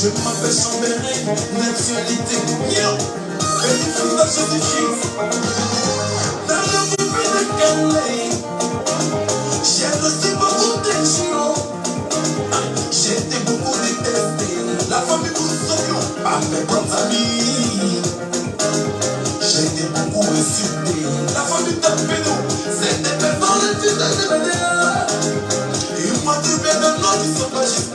Je m'appelle Chambéry, nationalité Nyon, félicitations du Christ. Dans le coupé de Calais, j'ai reçu beaucoup de gens. J'ai été beaucoup détesté. La famille vous saurions pas mes bonnes amies. J'ai été beaucoup insulté. La famille Tapédo, c'est des personnes les plus de et moi tu viens de nom qui sont pas juste.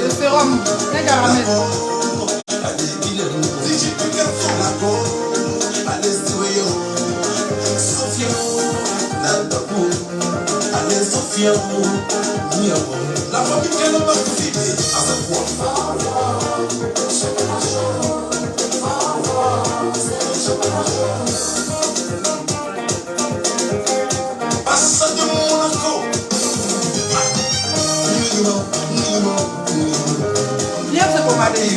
Le sérum, les caramels. La famille qui n'a pas suivi à sa foi. Passe de Monaco. Bien se pommader.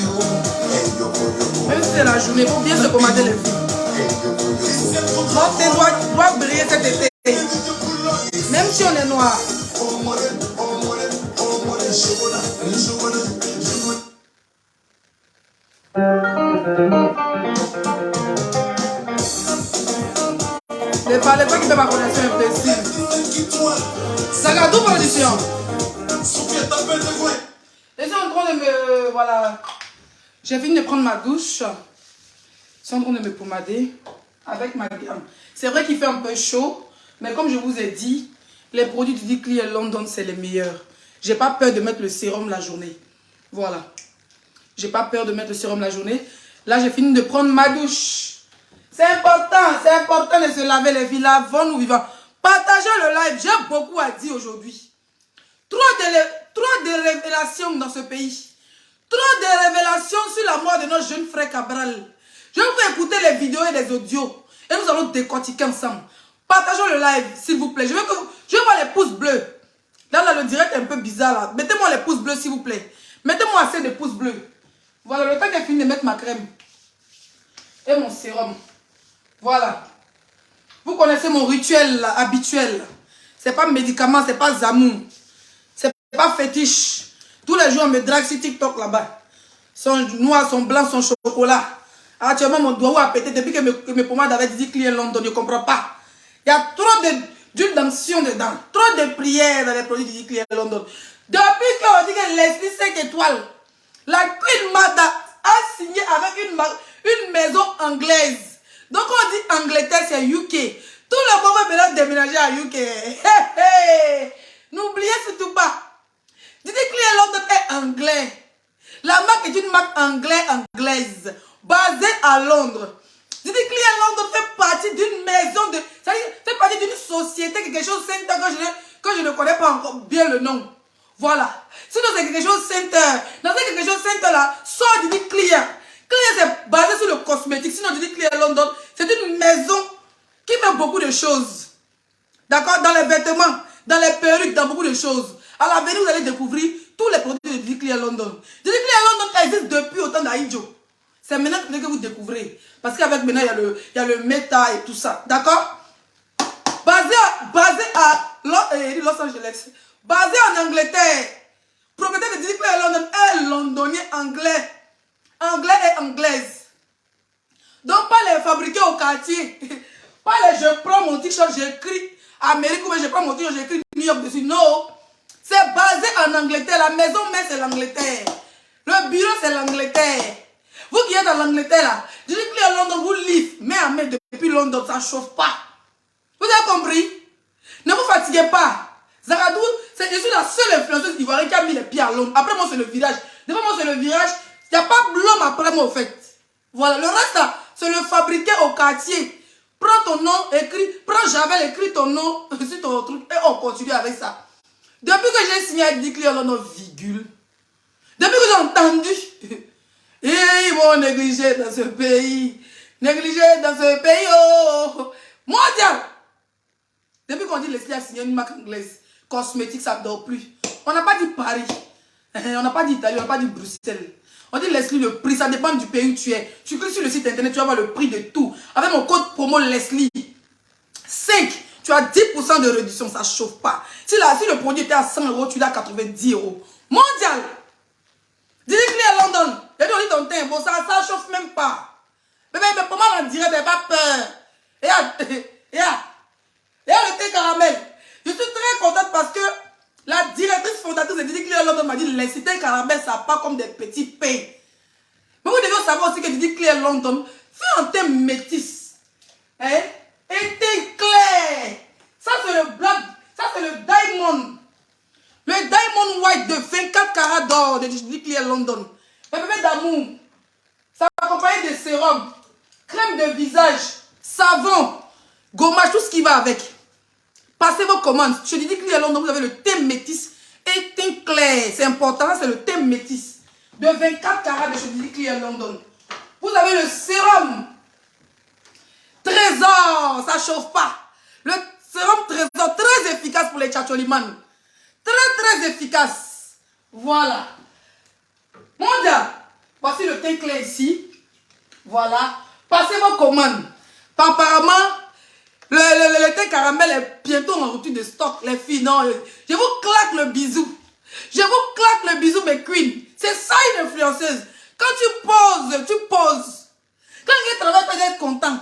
Même si c'est la journée, il faut bien se pommader les filles. Votre teint doit briller cet été. Même si on est noir. Ne parlez pas qui fait ma connexion imbécile. Zagadou production. Ils sont en train de me... Voilà. J'ai fini de prendre ma douche. Ils sont en train de me pommader avec ma gamme. C'est vrai qu'il fait un peu chaud. Mais comme je vous ai dit, les produits du Didi Clear London, c'est les meilleurs. J'ai pas peur de mettre le sérum la journée. Voilà. J'ai pas peur de mettre le sérum la journée. Là, j'ai fini de prendre ma douche. C'est important de se laver les filles. Lavons nous vivants. Partagez le live. J'ai beaucoup à dire aujourd'hui. Trop de révélations dans ce pays. Trop de révélations sur la mort de notre jeune frère Cabral. Je vais vous écouter les vidéos et les audios. Et nous allons décortiquer ensemble. Partageons le live, s'il vous plaît. Je veux voir les pouces bleus. Là, le direct est un peu bizarre. Là. Mettez-moi les pouces bleus, s'il vous plaît. Mettez-moi assez de pouces bleus. Voilà, le temps que j'ai fini de mettre ma crème. Et mon sérum. Voilà. Vous connaissez mon rituel là, habituel. C'est pas médicament, c'est pas zamour. C'est pas fétiche. Tous les jours, on me drague sur TikTok là-bas. Son noir, son blanc, son chocolat. Actuellement, mon doigt a pété depuis que mes pommades avaient dit Clear London. Je ne comprends pas. Il y a trop d'huile d'onction dedans. Trop de prières dans les produits du Clear London. Depuis qu'on dit que l'esprit 5 étoiles, la Queen Mada a signé avec une maison anglaise. Donc on dit Angleterre, c'est UK. Tout le monde va maintenant déménager à UK. N'oubliez surtout pas. Didi Clear London est anglais. La marque est une marque anglaise, basée à Londres. Didi Clear London fait partie d'une maison de... Ça fait partie d'une société, quelque chose de Center que je ne connais pas encore bien le nom. Voilà. Sinon c'est quelque chose Center. Dans ce quelque chose Center là, sort Didi Clear. Clear c'est basé sur le cosmétique. Sinon Didi Clear London, c'est une maison qui fait beaucoup de choses. D'accord? Dans les vêtements, dans les perruques, dans beaucoup de choses. À l'avenir, vous allez découvrir tous les produits de Didi Clear London. Didi Clear London existe depuis autant d'Aïdjo. C'est maintenant que vous découvrez. Parce qu'avec maintenant, il y a le méta et tout ça. D'accord? Basé à Los Angeles. Basé en Angleterre. Propriétaire de Didi Clear London est londonien anglais. Anglais et anglaise. Donc, pas les fabriquer au quartier. Pas les je prends mon t-shirt, j'écris Amérique ou je prends mon t-shirt, j'écris New York dessus. Non. C'est basé en Angleterre. La maison mère, c'est l'Angleterre. Le bureau, c'est l'Angleterre. Vous qui êtes dans l'Angleterre, là, je dis que à London, vous livrez main à main depuis London, ça ne chauffe pas. Vous avez compris? Ne vous fatiguez pas. Zagadou, je suis la seule influenceuse ivoirienne qui a mis les pieds à Londres. Après moi, c'est le virage. Devant moi, c'est le virage. Il n'y a pas l'homme après moi, au fait. Voilà, le reste, là, c'est le fabriqué au quartier. Prends ton nom, écris, prends Javel, écris ton nom sur ton truc et on continue avec ça. Depuis que j'ai signé avec Didi Clear London, virgule. Depuis que j'ai entendu, ils vont négliger dans ce pays. Négliger dans ce pays, oh. Mondial. Depuis qu'on dit Leslie a signé une marque anglaise, cosmétique, ça ne dort plus. On n'a pas dit Paris. On n'a pas dit Italie, on n'a pas dit Bruxelles. On dit Leslie, le prix, ça dépend du pays où tu es. Tu cliques sur le site internet, tu vas voir le prix de tout. Avec mon code promo Leslie 5, tu as 10% de réduction, ça ne chauffe pas. Si le produit était à 100 euros, tu l'as à 90 euros. Mondial. Didi Clear London. Et on dit ton teint, bon, ça ne chauffe même pas. Mais comment on dirait, mais pas peur. Et le thé caramel. Je suis très contente parce que la directrice fondatrice de Didi Clear London m'a dit les thé caramel, ça part comme des petits pains. Mais vous devez savoir aussi que Didi Clear London fait un thé métis. Hein? Et thé clair. Ça, c'est le black. Ça, c'est le diamond. Le diamond white de 24 carats d'or de Didi Clear London. Le bébé d'amour. Ça accompagné de sérum, crème de visage, savon, gommage, tout ce qui va avec. Passez vos commandes. Je Didi Clear London, vous avez le thé métis et teint clair. C'est important, c'est le thé métis de 24 carats de chez Didi Clear London. Vous avez le sérum Trésor, ça chauffe pas. Le sérum Trésor, très efficace pour les tchatcholiman. Très efficace. Voilà. Mon gars, voici le teint clair ici. Voilà. Passez vos commandes. Apparemment, le thé caramel est bientôt en rupture de stock. Les filles, non. Je vous claque le bisou. Je vous claque le bisou, mes queens. C'est ça une influenceuse. Quand tu poses, tu poses. Quand il travaille, tu es content.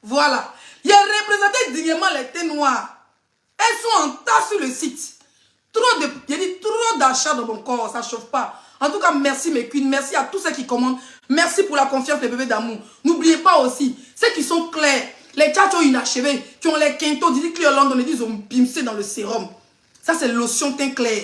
Voilà. Il y a représenté dignement les thés noirs. Elles sont en tas sur le site. Trop d'achats dans mon corps, ça ne chauffe pas. En tout cas, merci mes queens, merci à tous ceux qui commandent. Merci pour la confiance, les bébés d'amour. N'oubliez pas aussi, ceux qui sont clairs, les tchatchos inachevés, qui ont les quintos, Didi Clear London, ils ont bimsé dans le sérum. Ça, c'est lotion teint clair.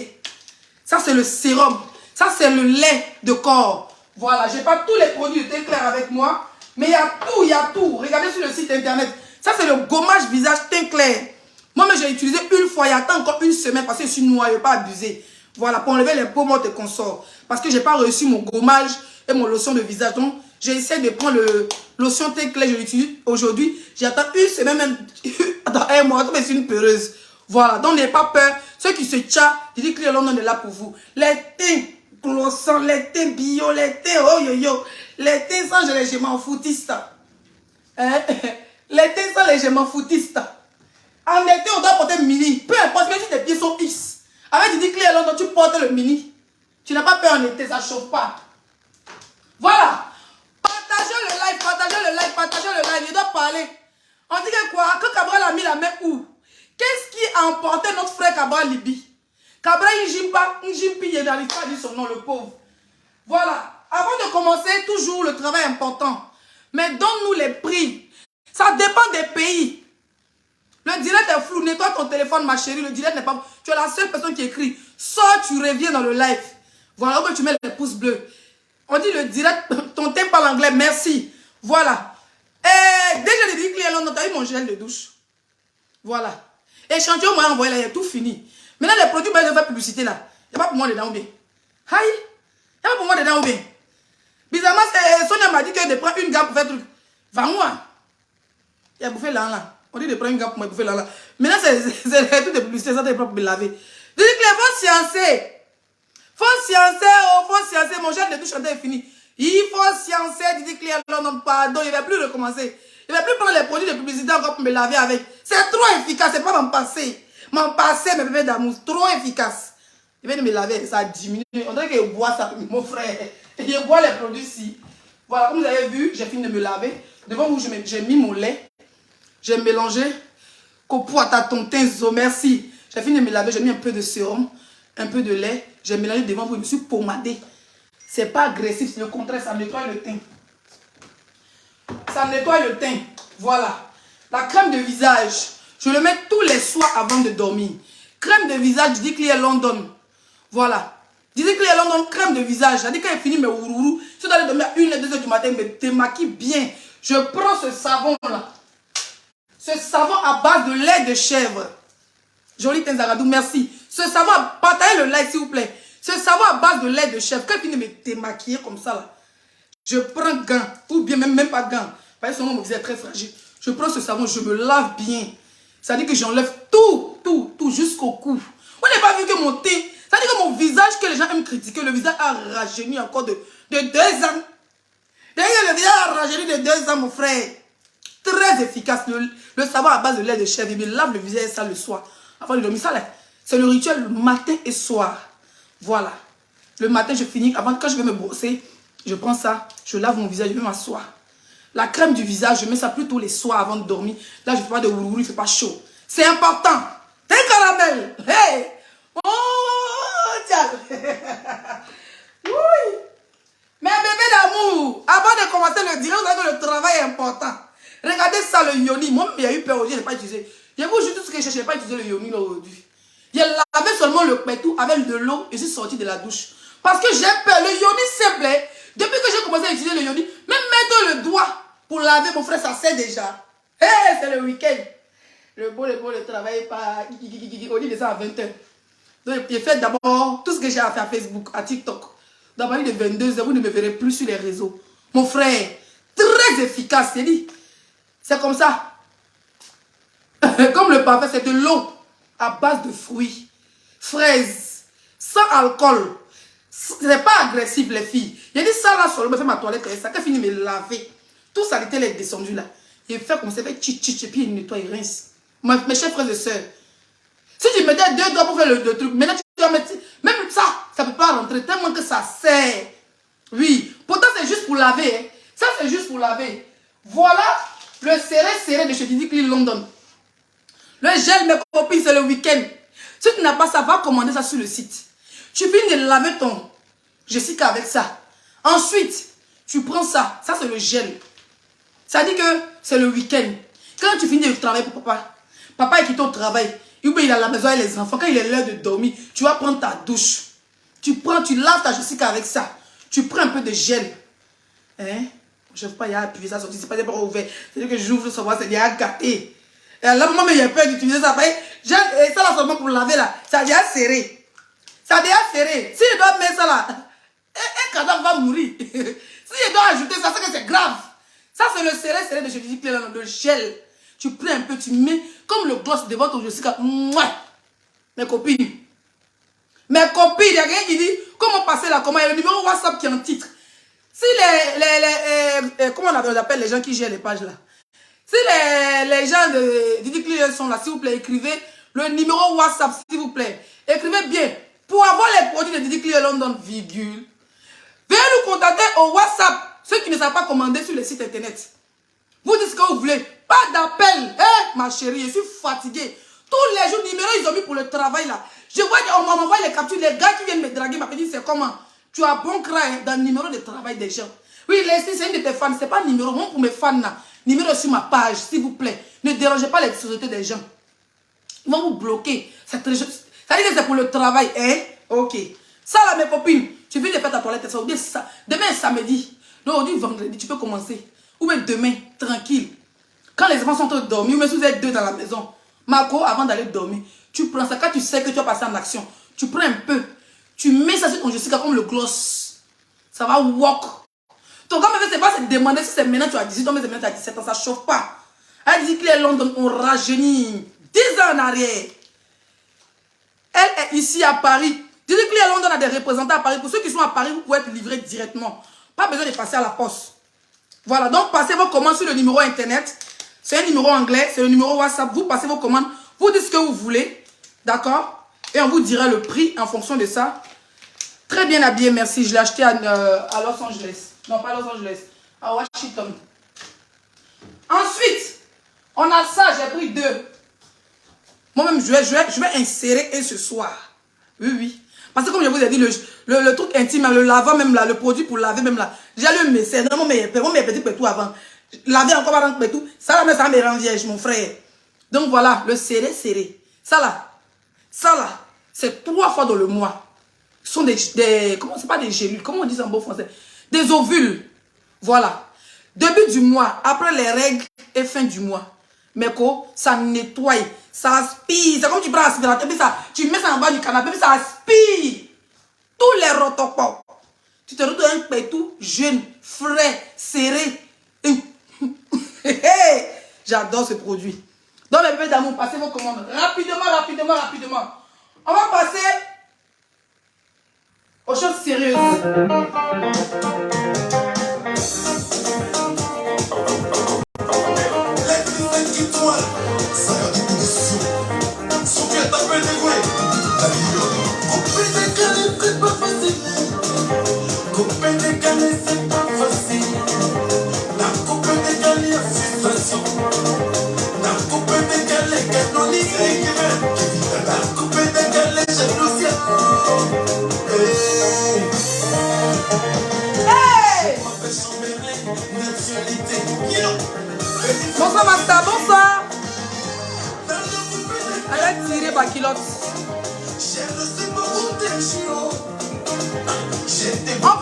Ça, c'est le sérum. Ça, c'est le lait de corps. Voilà, je n'ai pas tous les produits de teint clair avec moi, mais il y a tout, il y a tout. Regardez sur le site internet. Ça, c'est le gommage visage teint clair. Moi, j'ai utilisé une fois, il y a encore une semaine, parce que je suis noire, je ne vais pas abuser. Voilà, pour enlever les peaux mortes et consorts. Parce que je n'ai pas reçu mon gommage et mon lotion de visage. Donc, j'ai essayé de prendre le lotion teint clair, je l'utilise aujourd'hui. J'attends une semaine, même dans un mois, mais c'est une peureuse. Voilà, donc n'ayez pas peur. Ceux qui se tchats, Didi Clear London est là pour vous. Les teints glossants, les teints bio, les teints oh yo yo, les teints sans légèrement foutiste. Hein? Les teints sans légèrement foutiste. En été, on doit porter mini. Peu importe, même si tes pieds sont X. Avec Didi Clear London, tu portes le mini. Tu n'as pas peur en été, ça ne chauffe pas. Voilà. Partagez le live, partagez le live, partagez le live. Je dois parler. On dit que quoi? Que Cabral a mis la main où? Qu'est-ce qui a emporté notre frère Cabral Libye? Cabral, il n'arrive pas à dire son nom, le pauvre. Voilà. Avant de commencer, toujours le travail important. Mais donne-nous les prix. Ça dépend des pays. Le direct est flou. Nettoie ton téléphone, ma chérie. Le direct n'est pas... Tu es la seule personne qui écrit. Sors, tu reviens dans le live. Voilà, où tu mets les pouces bleus. On dit le direct, ton thème parle anglais, merci. Voilà. Et dès que j'ai dit Clear London, tu as eu mon gel de douche. Voilà. Échantillon, moi, envoyé là, il est tout fini. Maintenant, les produits, je vais faire publicité là. Il n'y a pas pour moi dedans ou bien? Aïe. Il n'y a pas pour moi dedans ou bien? Bizarrement, Sonia m'a dit qu'elle de prendre une gamme pour faire truc. Va-moi. Il a bouffé là. On dit de prendre une gamme pour me bouffer là. Maintenant, c'est tout de publicité, ça t'es propre pour me laver. Je dis que les faut sciencer. Faut sciencer. Mon gel de douche est fini. Il faut sciencer, Didi Clear London, pardon, il ne va plus recommencer. Il ne va plus prendre les produits de publicité encore pour me laver avec. C'est trop efficace, c'est pas mon passé. Mon passé, mes bébés d'amour, trop efficace. Il vient de me laver, ça diminue. On dirait qu'il boit ça, mon frère. Il boit les produits ici. Voilà, comme vous avez vu, j'ai fini de me laver. Devant vous, j'ai mis mon lait. J'ai mélangé. Copo à ta tontin, zo, merci. J'ai fini de me laver, j'ai mis un peu de sérum, un peu de lait. J'ai mélangé devant vous, je me suis pommadé. C'est pas agressif, c'est le contraire, ça nettoie le teint. Ça nettoie le teint. Voilà. La crème de visage, je le mets tous les soirs avant de dormir. Crème de visage, Didi Clear London. Voilà. Didi Clear London, crème de visage. Ça dit quand il finit mes ourourou, si tu dois aller dormir à 1 et 2 heures du matin, me démaquille bien. Je prends ce savon-là. Ce savon à base de lait de chèvre. Joli teint Zagadou, merci. Ce savon, partagez le like s'il vous plaît. Ce savon à base de lait de chèvre, quand il finit de me démaquiller comme ça là, je prends gant, ou bien même pas gant, parce que mon visage est très fragile. Je prends ce savon, je me lave bien. Ça dit que j'enlève tout jusqu'au cou. Vous n'avez pas vu que mon teint, ça dit que mon visage, que les gens aiment critiquer, le visage a rajeuni encore de 2 ans. D'ailleurs, le visage a rajeuni de 2 ans, mon frère. Très efficace. Le savon à base de lait de chèvre, il me lave le visage ça le soir. Avant de dormir, ça là, c'est le rituel le matin et soir. Voilà. Le matin, je finis, avant quand je vais me brosser, je prends ça, je lave mon visage, je vais m'asseoir. La crème du visage, je mets ça plutôt les soirs avant de dormir. Là, je ne fais pas de ourourou, il ne fait pas chaud. C'est important. T'es un caramel. Hey! Oh, tiens. Oui. Mais bébé d'amour, avant de commencer le direct, vous savez que le travail est important. Regardez ça, le yoni. Moi, il y a eu peur aujourd'hui, je n'ai pas utilisé. Je vous jure tout ce que je cherche, je n'ai pas utilisé le yoni aujourd'hui. J'ai lavé seulement le pétou avec de l'eau et je suis sorti de la douche. Parce que j'ai peur. Le yoni simple, hein. Depuis que j'ai commencé à utiliser le yoni, même mettre le doigt pour laver, mon frère, ça sert déjà. Hey, c'est le week-end. Le travail pas. On dit de ça à 20h. Donc, j'ai fait d'abord tout ce que j'ai à faire à Facebook, à TikTok. Dans la nuit de 22h, vous ne me verrez plus sur les réseaux. Mon frère, très efficace, c'est dit. C'est comme ça. Comme le parfum, c'est de l'eau à base de fruits, fraises, sans alcool. C'est pas agressif, les filles. J'ai dit ça là, sur le me fait ma toilette, ça quand fini de me laver. Tout ça, était descendu là. Il fait comme ça, il fait et puis il nettoie, il rince. Mes chers frères et sœurs, si tu mettais 2 doigts pour faire le truc, maintenant tu dois mettre. Même ça, ça ne peut pas rentrer tellement que ça sert. Oui, pourtant c'est juste pour laver. Hein. Ça c'est juste pour laver. Voilà le serré de chez Didi Clean London. Le gel, mes copines, c'est le week-end. Si tu n'as pas ça, va commander ça sur le site. Tu finis de laver ton Jessica avec ça. Ensuite, tu prends ça. Ça, c'est le gel. Ça dit que c'est le week-end. Quand tu finis de travailler pour papa, papa est quitté au travail. Il est à la maison avec les enfants. Quand il est l'heure de dormir, tu vas prendre ta douche. Tu laves ta Jessica avec ça. Tu prends un peu de gel. Hein? Je ne veux pas y appuyer ça sortir. C'est pas des bras ouverts. C'est-à-dire que j'ouvre le savoir, c'est déjà gâté. Et là, maman, il a peur d'utiliser ça. Et ça là seulement pour laver là. Ça a déjà serré. Ça a déjà serré. Si je dois mettre ça là, un cadavre va mourir. Si je dois ajouter ça, c'est que c'est grave. Ça, c'est le serré de chez Didi Clean, le gel. Tu prends un peu, tu mets comme le gloss devant ton Jessica. Mes copines. Il y a quelqu'un qui dit comment passer là, comment il y a le numéro WhatsApp qui est en titre. Si comment on appelle les gens qui gèrent les pages là. Si les gens de Didi Clean sont là, s'il vous plaît, écrivez le numéro WhatsApp, s'il vous plaît. Écrivez bien. Pour avoir les produits de Didi Clean London, virgule. Veuillez nous contacter au WhatsApp. Ceux qui ne savent pas commander sur le site internet. Vous dites ce que vous voulez. Pas d'appel. Ma chérie, je suis fatiguée. Tous les jours, numéro, ils ont mis pour le travail là. Je vois qu'on m'envoie les captures. Les gars qui viennent me draguer m'appellent, disent c'est comment. Tu as bon craint dans le numéro de travail des gens. Oui, Leslie, c'est une de tes fans. C'est pas le numéro. Moi, pour mes fans là. Numéro sur ma page, s'il vous plaît. Ne dérangez pas les sociétés des gens. Ils vont vous bloquer. Ça veut dire que c'est pour le travail. Hein? Ok. Ça là, mes copines. Tu viens de faire ta toilette. Ça. Demain, samedi. Donc, aujourd'hui, vendredi, tu peux commencer. Ou même demain, tranquille. Quand les enfants sont tous dormis, ou même si vous êtes 2 dans la maison, Marco, avant d'aller dormir, tu prends ça. Quand tu sais que tu vas passer en action, tu prends un peu. Tu mets ça sur ton Jessica comme le gloss. Ça va walk. Ton gars, c'est pas se demander si c'est maintenant tu as 18 ans, mais c'est maintenant tu as 17 ans. Ça ne chauffe pas. Elle dit que les London ont rajeuni 10 ans en arrière. Elle est ici à Paris. Dis que les London a des représentants à Paris. Pour ceux qui sont à Paris, vous pouvez être livrés directement. Pas besoin de passer à la poste. Voilà, donc passez vos commandes sur le numéro internet. C'est un numéro anglais, c'est le numéro WhatsApp. Vous passez vos commandes, vous dites ce que vous voulez. D'accord? Et on vous dira le prix en fonction de ça. Très bien habillé, merci. Je l'ai acheté à Los Angeles. Non, pas Los Angeles, à Washington. Ensuite, on a ça, j'ai pris 2. Moi-même, je vais insérer un ce soir. Oui, oui. Parce que comme je vous ai dit, le truc intime, le lavant même là, le produit pour laver même là, j'ai le message, non, mon petit tout avant. Laver encore avant tout, ça là, ça me rend vierge, mon frère. Donc voilà, le serré. Ça là, c'est 3 fois dans le mois. Ce sont comment c'est pas des gélules, comment on dit ça en bon français? Des ovules. Voilà. Début du mois, après les règles et fin du mois. Mais quoi, ça nettoie, ça aspire. C'est comme tu prends l'aspirateur, puis ça, tu mets ça en bas du canapé, puis ça aspire. Tous les rotopos. Tu te retrouves un pétou jeune, frais, serré. J'adore ce produit. Donc mes bébés d'amour, passez vos commandes. Rapidement. On va passer aux choses sérieuses. Bonsoir Masta, bonsoir. Allez tirer ma culotte. On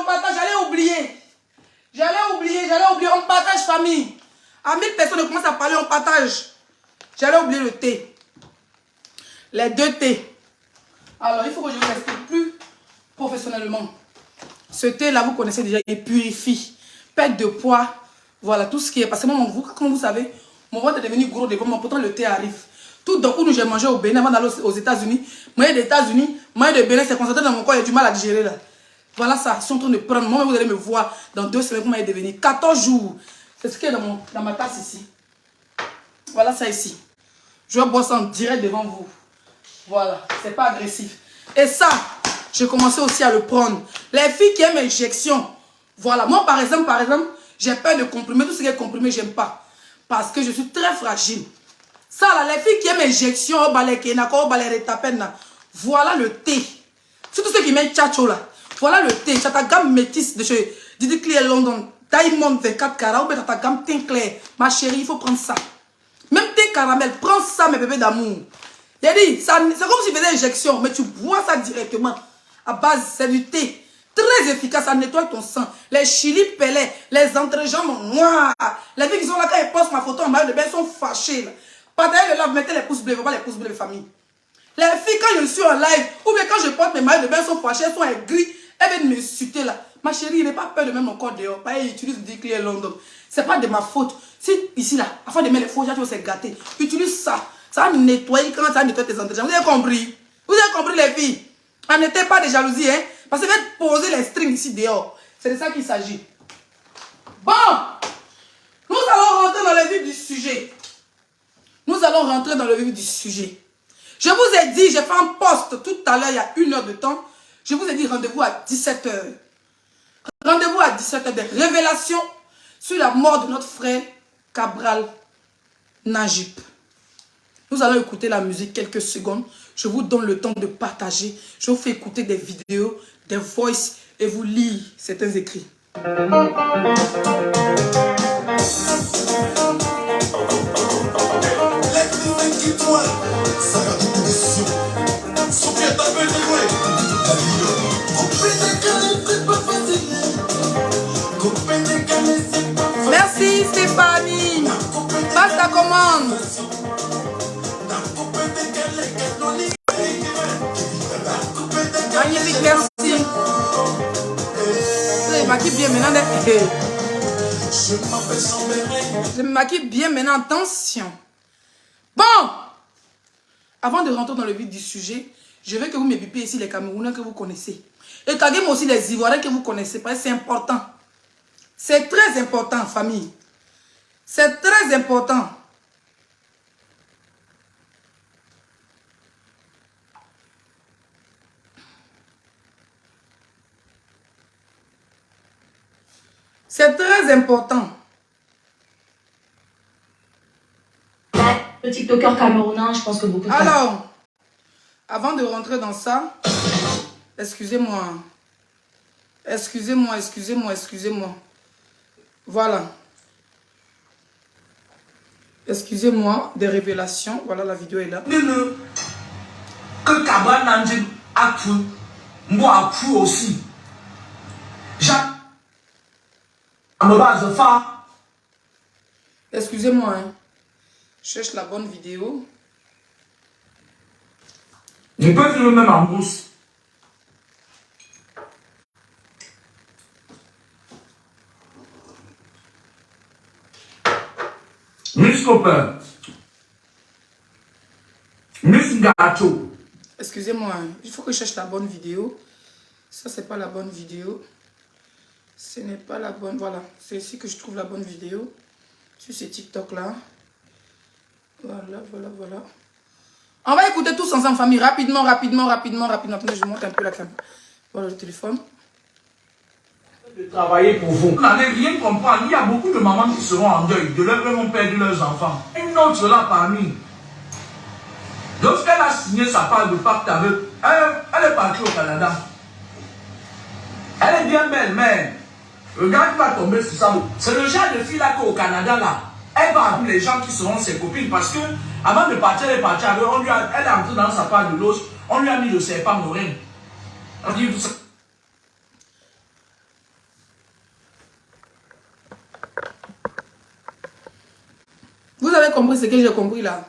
partage. J'allais oublier. On partage famille. À 1000 personnes, on commence à parler, on partage. J'allais oublier le thé. Les 2 thés. Alors, il faut que je vous explique plus professionnellement. Ce thé-là, vous connaissez déjà, il purifie. Perte de poids. Voilà, tout ce qui est. Parce que moi, comme vous savez, mon ventre est devenu gros devant moi. Pourtant, le thé arrive. Tout d'un coup, j'ai mangé au Bénin avant d'aller aux États-Unis. Moyen des États-Unis, moyen de Bénin, c'est concentré dans mon corps. Il y a du mal à digérer là. Voilà ça. Ils sont en train de prendre. Moi, vous allez me voir dans 2 semaines. Comment il est devenu 14 jours. C'est ce qui est dans ma tasse ici. Voilà ça ici. Je vais boire ça en direct devant vous. Voilà. C'est pas agressif. Et ça, j'ai commencé aussi à le prendre. Les filles qui aiment injection. Voilà. Moi, par exemple, j'ai peur de comprimés. Tout ce qui est comprimé, j'aime pas. Parce que je suis très fragile. Ça, là, les filles qui aiment injection, voilà le thé. Surtout ceux qui mettent tchatcho, là. Voilà le thé. Tu as ta gamme métisse de chez Didi Clear London. Diamond 24 carats. Ou bien ta gamme teint clair. Ma chérie, il faut prendre ça. Même thé caramel. Prends ça, mes bébés d'amour. J'ai dit, c'est comme si tu faisais injection. Mais tu bois ça directement. À base, c'est du thé. Très efficace. Ça nettoie ton sang. Les chili pelés. Les entrejambes noirs. Les filles qui sont là, quand elles postent ma photo en maillot de bain, elles sont fâchées. Là. Partagez le live, mettez les pouces bleus. Faut pas les pouces bleus de famille. Les filles, quand je suis en live, ou bien quand je porte mes maillots de bain, elles sont fâchées, elles sont aigries. Elles viennent m'insulter là. Ma chérie, il n'est pas peur de mettre mon corps dehors. Pas, il utilise du Clear London. C'est pas de ma faute. Si ici là, afin de mettre les faux, tu vas se gâter. Utilise ça. Ça va nettoyer quand ça va nettoyer tes entretiens. Vous avez compris? Vous avez compris les filles? En n'était pas de jalousie, hein? Parce que vous allez poser les strings ici dehors. C'est de ça qu'il s'agit. Bon! Nous allons rentrer dans le vif du sujet. Je vous ai dit, j'ai fait un post tout à l'heure, il y a 1 heure de temps. Je vous ai dit rendez-vous à 17 h. Rendez-vous à 17 h des révélations sur la mort de notre frère Cabral Najib. Nous allons écouter la musique quelques secondes. Je vous donne le temps de partager. Je vous fais écouter des vidéos, des voices et vous lire certains écrits. Merci Stéphanie. Passe ta commande. Magnifique, merci. Je me maquille bien maintenant. Je me maquille bien maintenant. Attention. Bon. Avant de rentrer dans le vif du sujet, je veux que vous me bipez ici les Camerounais que vous connaissez. Et taguez-moi aussi les Ivoiriens que vous connaissez. Parce que c'est important. C'est très important, famille. C'est très important. C'est très important. Le TikToker camerounais, je pense que beaucoup de... Alors, avant de rentrer dans ça, excusez-moi. Excusez-moi. Voilà. Excusez-moi des révélations. Voilà, la vidéo est là. Que Cabral Najib a cru, moi a cru aussi. arrobase fa. Excusez-moi, hein. Je cherche la bonne vidéo. On peut faire le même en brousse. Miss Copper. Miss Gato. Excusez-moi, hein. Il faut que je cherche la bonne vidéo. Ça, c'est pas la bonne vidéo. Ce n'est pas la bonne... Voilà, c'est ici que je trouve la bonne vidéo. Sur ce TikTok-là. Voilà. On va écouter tous ensemble, famille. Rapidement. Attendez, je monte un peu la caméra. Voilà le téléphone. De travailler pour vous. Vous n'allez rien comprendre. Il y a beaucoup de mamans qui seront en deuil. De leur ont perdu leurs enfants. Une autre là parmi. Lorsqu'elle a signé sa part de pacte avec, elle est partie au Canada. Elle est bien belle, mais regarde qui va tomber sur ça. C'est le genre de fille là qu'au Canada là, elle va appeler les gens qui seront ses copines parce que avant de partir, elle est partie avec, elle est entrée dans sa part de loge, on lui a mis le serpent nourri. On dit ça. Vous avez compris ce que j'ai compris là?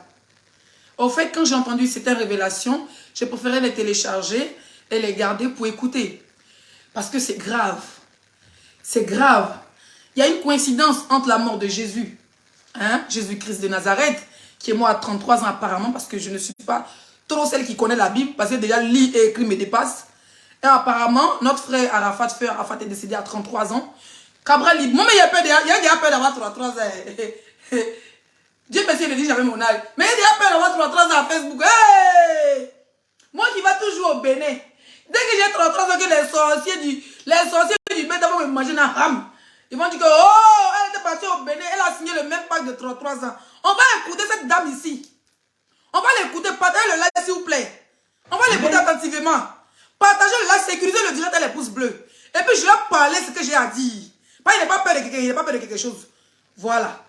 Au fait, quand j'ai entendu certaines révélations, j'ai préféré les télécharger et les garder pour écouter. Parce que c'est grave. C'est grave. Il y a une coïncidence entre la mort de Jésus, hein, Jésus-Christ de Nazareth, qui est mort à 33 ans apparemment, parce que je ne suis pas trop celle qui connaît la Bible, parce que déjà lit et écrit me dépasse. Et apparemment, notre frère Arafat est décédé à 33 ans. Cabral libre. Moi, mais il y a peur d'avoir 33 ans. Dieu merci, il a dit j'avais mon âge. Mais il y a peur d'avoir 33 ans à Facebook. Hey! Moi qui va toujours au Bénin. Dès que j'ai 33 ans, que les sorciers du Bénin vont me manger dans la rame. Ils vont dire que, oh, elle était partie au Bénin, elle a signé le même pacte de 33 ans. On va écouter cette dame ici. On va l'écouter, partagez le like s'il vous plaît. On va l'écouter attentivement. Partagez le like, sécurisez le direct à les pouces bleus. Et puis je vais parler ce que j'ai à dire. Il n'est pas peur de quelque chose. Voilà.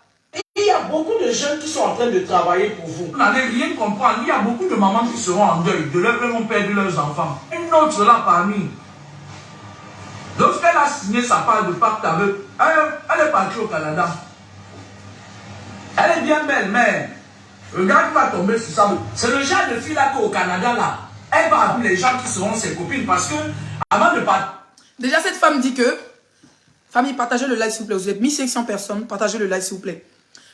Il y a beaucoup de jeunes qui sont en train de travailler pour vous. Vous n'allez rien comprendre. Il y a beaucoup de mamans qui seront en deuil. De leur ont perdu leurs enfants. Une autre là parmi. Lorsqu'elle a signé sa part de pacte avec, elle est partie au Canada. Elle est bien belle, mais regarde qui va tomber sur ça. C'est le genre de fille là qu'au Canada là, elle va appeler les gens qui seront ses copines parce que avant de partir. Déjà cette femme dit que, famille, partagez le live s'il vous plaît. Vous êtes 1500 personnes, partagez le live s'il vous plaît.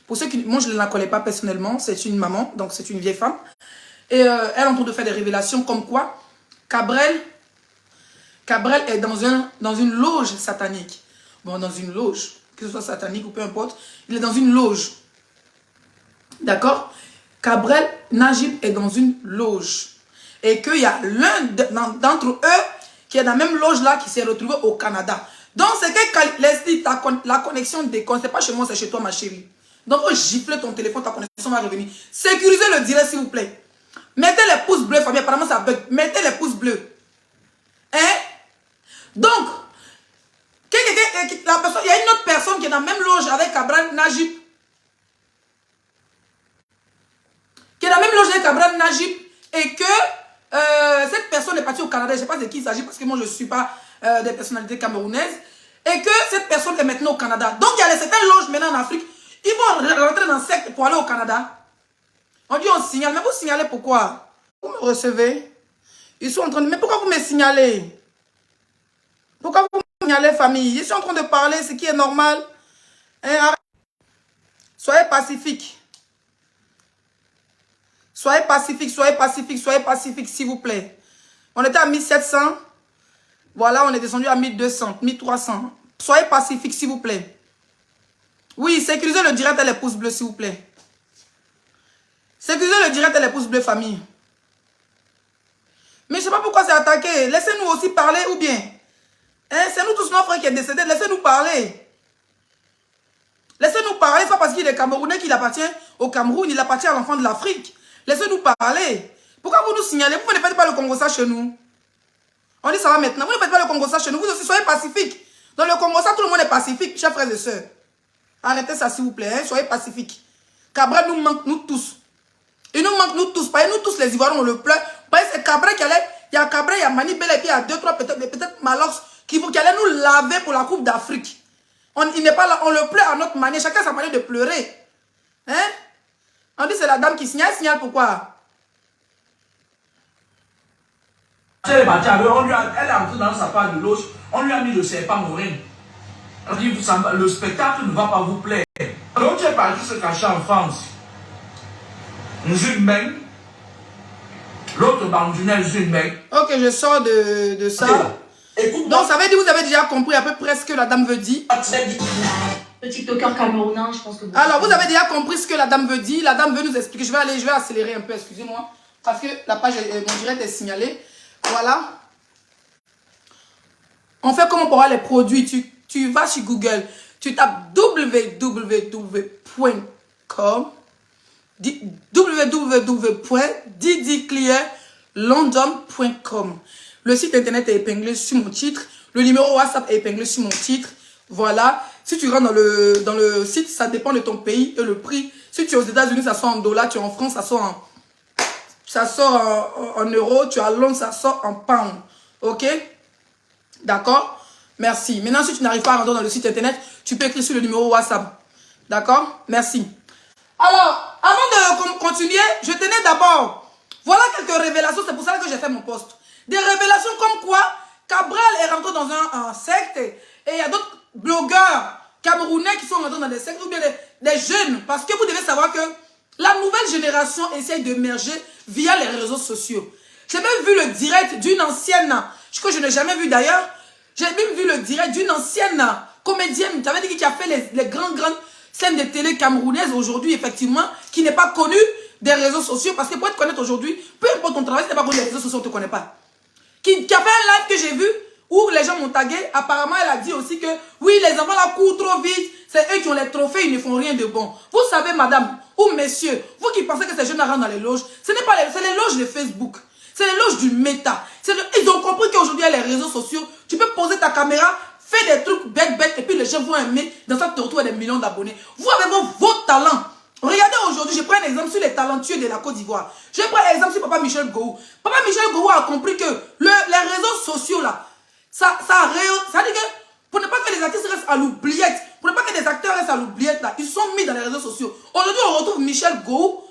Pour ceux qui, moi je ne la connais pas personnellement, c'est une maman, donc c'est une vieille femme. Et elle est en train de faire des révélations comme quoi Cabrel est dans une loge satanique. Bon, dans une loge, que ce soit satanique ou peu importe, il est dans une loge. D'accord? Cabrel Najib est dans une loge. Et qu'il y a l'un d'entre eux qui est dans la même loge là qui s'est retrouvé au Canada. Donc c'est que Leslie, la connexion déconne. C'est pas chez moi, c'est chez toi ma chérie. Donc, faut gifler ton téléphone, ta connexion va revenir. Sécurisez le direct, s'il vous plaît. Mettez les pouces bleus, famille. Apparemment, ça bug. Mettez les pouces bleus. Hein? Donc, il y a une autre personne qui est dans la même loge avec Cabral Najib. Qui est dans la même loge avec Cabral Najib. Et que cette personne est partie au Canada. Je ne sais pas de qui il s'agit parce que moi, je ne suis pas des personnalités camerounaises. Et que cette personne est maintenant au Canada. Donc, il y a certaines loges maintenant en Afrique. Ils vont rentrer dans le secte pour aller au Canada. On dit on signale. Mais vous signalez pourquoi? Vous me recevez? Ils sont en train de... Mais pourquoi vous me signalez? Pourquoi vous me signalez, famille? Ils sont en train de parler, ce qui est normal. Hein? Soyez pacifiques. Soyez pacifiques, s'il vous plaît. On était à 1700. Voilà, on est descendu à 1200, 1300. Soyez pacifiques, s'il vous plaît. Oui, sécurisez le direct et les pouces bleus, s'il vous plaît. Sécurisez le direct et les pouces bleus, famille. Mais je ne sais pas pourquoi c'est attaqué. Laissez-nous aussi parler ou bien. Hein, c'est nous tous nos frères qui est décédé. Laissez-nous parler. Laissez-nous parler. C'est pas parce qu'il est Camerounais qu'il appartient au Cameroun. Il appartient à l'enfant de l'Afrique. Laissez-nous parler. Pourquoi vous nous signalez? Vous ne faites pas le Congo-Ça chez nous. On dit ça va maintenant. Vous ne faites pas le Congo-Ça chez nous. Vous aussi soyez pacifiques. Dans le Congo-Ça, tout le monde est pacifique, chers frères et sœurs. Arrêtez ça, s'il vous plaît. Hein? Soyez pacifiques. Cabral nous manque, nous tous. Il nous manque, nous tous. Pas nous tous, les Ivoiriens, on le pleure. C'est Cabral qui allait. Il y a Cabral, il y a Mani Bel, et puis il y a 2, 3, peut-être Malox, qui allait nous laver pour la Coupe d'Afrique. Il n'est pas là, on le pleure à notre manière. Chacun a sa manière de pleurer. Hein? On dit c'est la dame qui signale. Signale pourquoi? Elle est partie avec, elle est entrée dans sa part de loge, on lui a mis le serpent morin. On dit, le spectacle ne va pas vous plaire. Donc tu es parti se cacher en France. Une main. L'autre bandunelle, une main. Ok, je sors de ça. Donc ça veut dire, vous avez déjà compris à peu près ce que la dame veut dire. Le TikToker camerounais, je pense que vous... Alors, vous avez déjà compris ce que la dame veut dire. La dame veut nous expliquer. Je vais accélérer un peu, excusez-moi. Parce que la page, mon direct est signalé. Voilà. On fait comment pour avoir les produits. Tu vas sur Google. Tu tapes www.com www.didiclearlondon.com. Le site internet est épinglé sur mon titre. Le numéro WhatsApp est épinglé sur mon titre. Voilà. Si tu rentres dans le site, ça dépend de ton pays et le prix. Si tu es aux États-Unis, ça sort en dollars. Tu es en France, ça sort en euros. Tu es à Londres, ça sort en pounds. Ok? D'accord? Merci. Maintenant, si tu n'arrives pas à rentrer dans le site internet, tu peux écrire sur le numéro WhatsApp. D'accord? Merci. Alors, avant de continuer, je tenais d'abord, voilà quelques révélations, c'est pour ça que j'ai fait mon post. Des révélations comme quoi Cabral est rentré dans un secte et il y a d'autres blogueurs camerounais qui sont rentrés dans des sectes ou bien des jeunes. Parce que vous devez savoir que la nouvelle génération essaye d'émerger via les réseaux sociaux. J'ai même vu le direct d'une ancienne, que je n'ai jamais vu d'ailleurs, j'ai même vu le direct d'une ancienne comédienne, tu avais dit qui a fait les grandes scènes de télé camerounaises aujourd'hui, effectivement, qui n'est pas connue des réseaux sociaux. Parce que pour te connaître aujourd'hui, peu importe ton travail, si tu n'es pas connu des réseaux sociaux, on ne te connaît pas. Qui a fait un live que j'ai vu où les gens m'ont tagué. Apparemment, elle a dit aussi que oui, les enfants là courent trop vite. C'est eux qui ont les trophées, ils ne font rien de bon. Vous savez, madame ou messieurs, vous qui pensez que ces jeunes rentrent dans les loges, ce n'est pas c'est les loges de Facebook. C'est les loges du méta. Ils ont compris qu'aujourd'hui, il y a les réseaux sociaux. Tu peux poser ta caméra, faire des trucs bêtes, et puis les gens vont aimer. Dans ça, tu retrouves des millions d'abonnés. Vous avez vos talents. Regardez aujourd'hui, je prends un exemple sur les talentueux de la Côte d'Ivoire. Je prends un exemple sur Papa Michel Gou. Papa Michel Gou a compris que les réseaux sociaux là, ça dit que pour ne pas que les artistes restent à l'oubliette, pour ne pas que les acteurs restent à l'oubliette là, ils sont mis dans les réseaux sociaux. Aujourd'hui, on retrouve Michel Gou,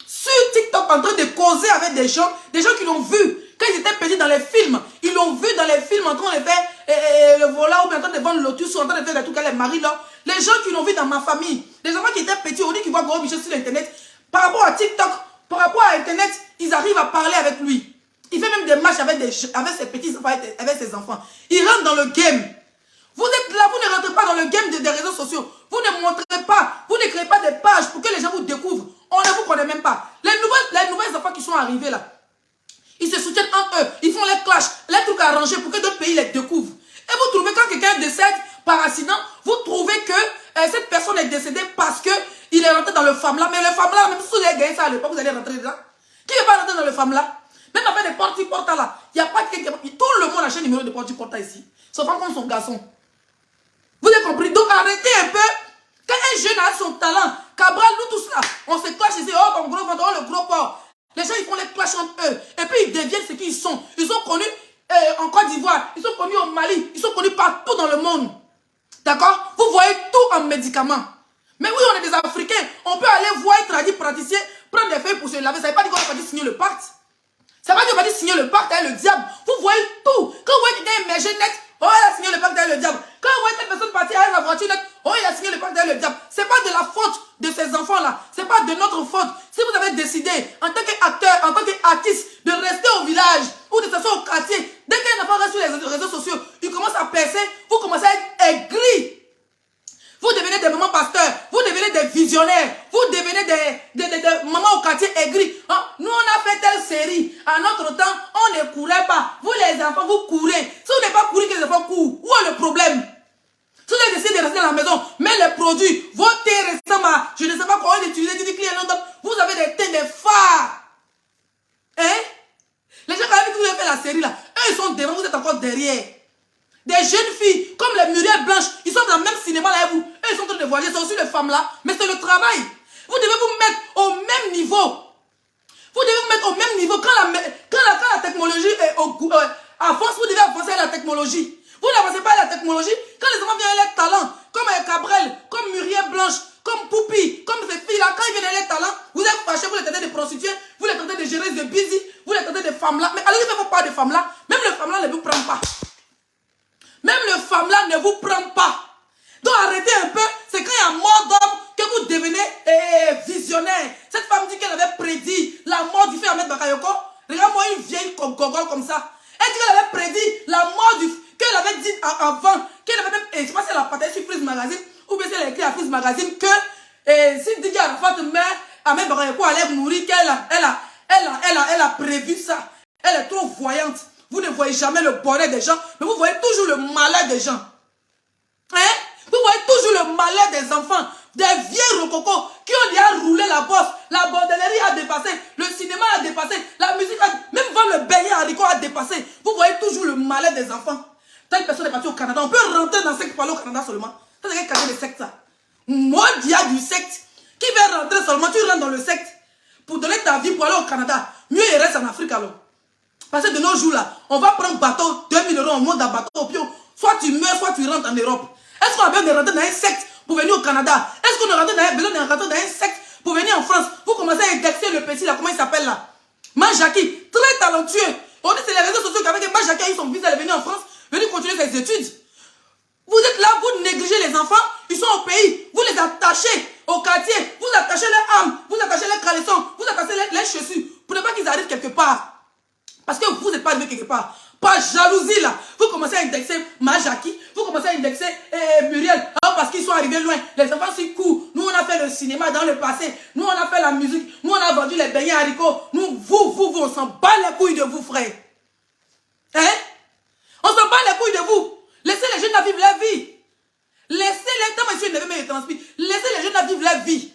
sur TikTok en train de causer avec des gens qui l'ont vu. Quand ils étaient petits dans les films, ils l'ont vu dans les films en train de faire le volant ou bien en train de vendre Lotus ou en train de faire des trucs à les maris là. Les gens qui l'ont vu dans ma famille, les enfants qui étaient petits, aujourd'hui qui voient Gros Michel sur Internet, par rapport à TikTok, par rapport à Internet, ils arrivent à parler avec lui. Il fait même des matchs avec ses petits enfants, avec ses enfants. Il rentre dans le game. Vous êtes là, vous ne rentrez pas dans le game des réseaux sociaux. Vous ne montrez pas, vous ne créez pas des pages pour que les gens vous découvrent. On ne vous connaît même pas. Les nouvelles enfants qui sont arrivés là, ils se soutiennent entre eux. Ils font les clashs, les trucs arrangés pour que d'autres pays les découvrent. Et vous trouvez quand quelqu'un décède par accident, vous trouvez que cette personne est décédée parce qu'il est rentré dans le FAMLA. Mais le FAMLA, même si vous avez gagné ça à l'époque, vous allez rentrer dedans. Qui ne va pas rentrer dans le FAMLA? Même avec des porti-porta là, il n'y a pas quelqu'un. Tout le monde achète un numéro de porti-porta ici. Sauf comme son garçon. Vous avez compris? Donc arrêtez un peu. Quand un jeune a son talent, Cabral, nous tous là, on se clash ici, oh, mon gros ventre, oh, le gros porc. Les gens, ils font les clashs entre eux. Et puis, ils deviennent ce qu'ils sont. Ils sont connus en Côte d'Ivoire. Ils sont connus au Mali. Ils sont connus partout dans le monde. D'accord? Vous voyez tout en médicaments. Mais oui, on est des Africains. On peut aller voir un tradit praticien, prendre des feuilles pour se laver. Ça ne veut pas dire qu'on va pas signer le pacte. Ça ne veut pas dire qu'on va signer le pacte avec le diable. Vous voyez tout. Quand vous voyez quelqu'un émerger net, oh, il a signé le pacte avec le diable. Quand vous voyez cette personne partir avec la voiture net, oh, il a signé le pacte avec le diable. Ce n'est pas de la faute de ces enfants-là. Ce n'est pas de notre faute. Si vous avez décidé, en tant qu'acteur, en tant qu'artiste, de rester au village ou de s'asseoir au quartier, dès qu'un enfant reste sur les réseaux sociaux, il commence à percer, vous commencez à être aigri. Vous devenez des mamans pasteurs, vous devenez des visionnaires, vous devenez des mamans au quartier aigris. Hein? Nous, on a fait telle série. À notre temps, on ne courait pas. Vous, les enfants, vous courez. Si vous n'avez pas couru, que les enfants courent. Où est le problème? Si vous avez décidé de rester dans la maison, mais les produits, vos thés récemment, je ne sais pas comment utiliser, vous avez des thés, des phares. Hein? Les gens, quand même, qui vous avez fait la série, là, eux, ils sont devant, vous êtes encore derrière. Des jeunes filles, comme les Muriel Blanche, ils sont dans le même cinéma là avec vous. Eux, ils sont en train de voyager, c'est aussi les femmes là, mais c'est le travail. Vous devez vous mettre au même niveau. Vous devez vous mettre au même niveau. Quand la technologie est avance, vous devez avancer à la technologie. Vous n'avancez pas à la technologie, Quand les enfants viennent les talents, comme Cabrel, comme Muriel Blanche, comme Poupi, comme ces filles-là, quand ils viennent les talents, vous êtes fâchés, vous les traitez de prostituées, vous les traitez de géreuses de busy, vous les traitez de femmes-là. Mais allez, vous ne pas de femmes-là. Même le femme-là ne vous prend pas. Même le femme-là ne vous prend pas. Donc arrêtez un peu, c'est quand il y a mort d'homme que vous devenez visionnaire. Cette femme dit qu'elle avait prédit la mort du frère Ahmed Bakayoko. Regarde-moi une vieille gogole comme ça. Elle dit qu'elle avait prédit la mort du... Qu'elle avait dit avant, qu'elle avait même... Je ne sais pas si elle a partagé sur Freeze Magazine ou bien si elle a écrit à Freeze Magazine que si Didier Arafat meurt, Ahmed Bakayoko allait mourir, qu'elle a prévu ça. Elle est trop voyante. Vous ne voyez jamais le bonheur des gens, mais vous voyez toujours le malheur des gens. Hein? Vous voyez toujours le malheur des enfants, des vieux rococos qui ont déjà roulé la bosse. La bordellerie a dépassé, le cinéma a dépassé, la musique a... Même vendre le beignet haricot a dépassé. Vous voyez toujours le malheur des enfants. Telle personne est partie au Canada. On peut rentrer dans le secte pour aller au Canada seulement. Ça, c'est quel quartier de secte, ça? Moi, il y a du secte. Qui veut rentrer seulement? Tu rentres dans le secte pour donner ta vie pour aller au Canada. Mieux, il reste en Afrique alors. Parce que de nos jours là, on va prendre bateau, 2000 €, on monte dans bateau, puis soit tu meurs, soit tu rentres en Europe. Est-ce qu'on a besoin de rentrer dans un secte pour venir au Canada? Est-ce qu'on a besoin de rentrer dans un secte pour venir en France? Vous commencez à indexer le petit là, comment il s'appelle là? Majaki, très talentueux. On dit c'est les réseaux sociaux qu'avec Majaki a eu son visa, elle est venue en France, venir continuer ses études. Vous êtes là, vous négligez les enfants, ils sont au pays, vous les attachez au quartier, vous attachez leurs armes, vous attachez leurs caleçons, vous attachez les chaussures, pour ne pas qu'ils arrivent quelque part. Parce que vous n'êtes pas arrivé quelque part. Pas jalousie là. Vous commencez à indexer Majaki, vous commencez à indexer Muriel. Ah, parce qu'ils sont arrivés loin. Les enfants s'y courent. Nous on a fait le cinéma dans le passé. Nous on a fait la musique. Nous on a vendu les beignets haricots. Nous, vous, on s'en bat les couilles de vous, frère. Hein? On s'en bat les couilles de vous. Laissez les jeunes à vivre leur vie. Laissez-les, tant monsieur ne veut même transmis. Laissez les jeunes à vivre leur vie.